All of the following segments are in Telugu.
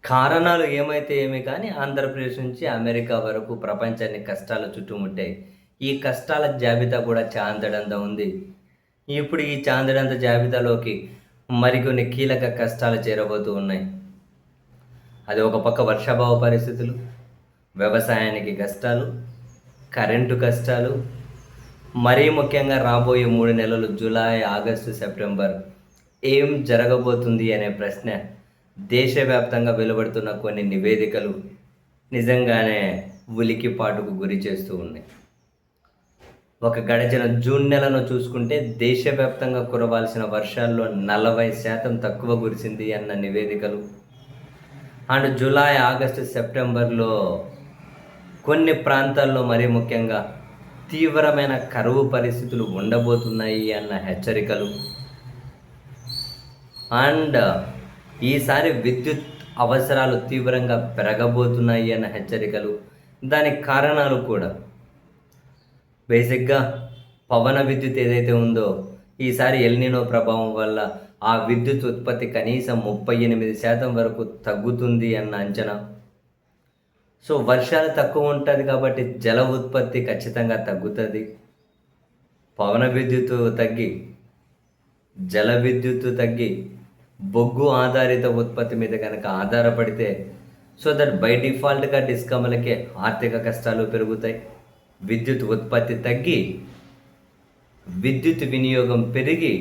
కారణాలు ఏమైతే ఏమి కానీ ఆంధ్రప్రదేశ్ నుంచి అమెరికా వరకు ప్రపంచాన్ని కష్టాలు చుట్టుముట్టాయి. ఈ కష్టాల జాబితా కూడా చాందడంత ఉంది. ఇప్పుడు ఈ చాందడంత జాబితాలోకి మరికొన్ని కీలక కష్టాలు చేరబోతూ ఉన్నాయి. అది ఒక పక్క వర్షాభావ పరిస్థితులు, వ్యవసాయానికి కష్టాలు, కరెంటు కష్టాలు, మరీ ముఖ్యంగా రాబోయే 3 నెలలు జూలై, ఆగస్టు, సెప్టెంబర్ ఏం జరగబోతుంది అనే ప్రశ్న దేశవ్యాప్తంగా వెలువడుతున్న కొన్ని నివేదికలు నిజంగానే ఉలికిపాటుకు గురి చేస్తూ ఉన్నాయి. ఒక గడిచిన జూన్ నెలను చూసుకుంటే దేశవ్యాప్తంగా కురవాల్సిన వర్షాల్లో 40% తక్కువ కురిసింది అన్న నివేదికలు, అండ్ జూలై, ఆగస్టు, సెప్టెంబర్లో కొన్ని ప్రాంతాల్లో మరీ ముఖ్యంగా తీవ్రమైన కరువు పరిస్థితులు ఉండబోతున్నాయి అన్న హెచ్చరికలు, అండ్ ఈసారి విద్యుత్ అవసరాలు తీవ్రంగా పెరగబోతున్నాయి అన్న హెచ్చరికలు, దానికి కారణాలు కూడా బేసిక్గా పవన విద్యుత్ ఏదైతే ఉందో ఈసారి ఎల్నినో ప్రభావం వల్ల ఆ విద్యుత్ ఉత్పత్తి కనీసం 38% వరకు తగ్గుతుంది అన్న అంచనా. సో వర్షాలు తక్కువ ఉంటుంది కాబట్టి జల ఉత్పత్తి ఖచ్చితంగా తగ్గుతుంది. పవన విద్యుత్తు తగ్గి జల విద్యుత్తు తగ్గి బొగ్గు ఆధారిత ఉత్పత్తి మీద కనుక ఆధారపడితే సో దట్ బై డిఫాల్ట్గా డిస్కమ్లకే ఆర్థిక కష్టాలు పెరుగుతాయి. విద్యుత్ ఉత్పత్తి తగ్గి విద్యుత్ వినియోగం పెరిగి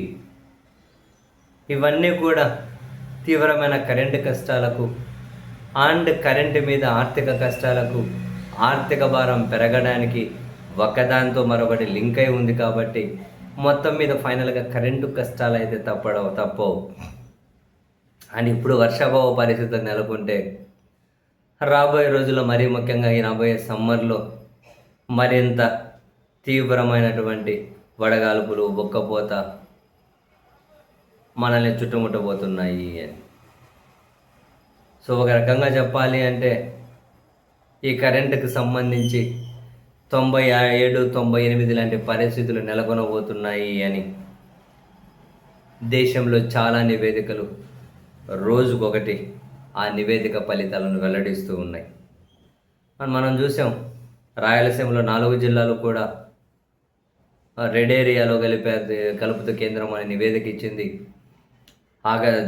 ఇవన్నీ కూడా తీవ్రమైన కరెంటు కష్టాలకు అండ్ కరెంటు మీద ఆర్థిక కష్టాలకు, ఆర్థిక భారం పెరగడానికి ఒకదాంతో మరొకటి లింక్ అయి ఉంది కాబట్టి మొత్తం మీద ఫైనల్గా కరెంటు కష్టాలు అయితే తప్పవు. అండ్ ఇప్పుడు వర్షాభావ పరిస్థితులు నెలకొంటే రాబోయే రోజుల్లో మరీ ముఖ్యంగా ఈ రాబోయే సమ్మర్లో మరింత తీవ్రమైనటువంటి వడగాల్పులు, ఉక్కపోత మనల్ని చుట్టుముట్టబోతున్నాయి అని. సో ఒక రకంగా చెప్పాలి అంటే ఈ కరెంటుకు సంబంధించి 97, 98 లాంటి పరిస్థితులు నెలకొనబోతున్నాయి అని దేశంలో చాలా నివేదికలు రోజుకొకటి ఆ నివేదిక ఫలితాలను వెల్లడిస్తూ ఉన్నాయి. మనం చూసాం రాయలసీమలో 4 జిల్లాలు కూడా రెడ్ ఏరియాలో కలుపుతూ కేంద్రం అనే నివేదిక ఇచ్చింది.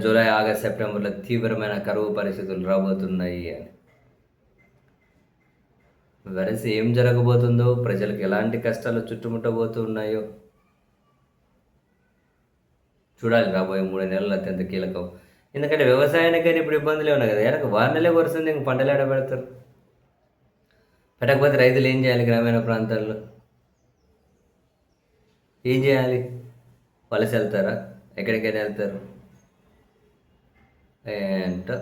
జూలై, ఆగస్ట్, సెప్టెంబర్లో తీవ్రమైన కరువు పరిస్థితులు రాబోతున్నాయి అని. వెరసి ఏం జరగబోతుందో, ప్రజలకు ఎలాంటి కష్టాలు చుట్టుముట్టబోతున్నాయో చూడాలి. రాబోయే 3 నెలలు అత్యంత కీలకం. ఎందుకంటే వ్యవసాయానికైనా ఇప్పుడు ఇబ్బందులే ఉన్నాయి కదా. ఎనక 6 నెలలే కురుస్తుంది, ఇంక పంటలు ఏడ పెడతారు? పెట్టకపోతే రైతులు ఏం చేయాలి? గ్రామీణ ప్రాంతాల్లో ఏం చేయాలి? వలస వెళ్తారా? ఎక్కడికైనా వెళ్తారు ఏంటో.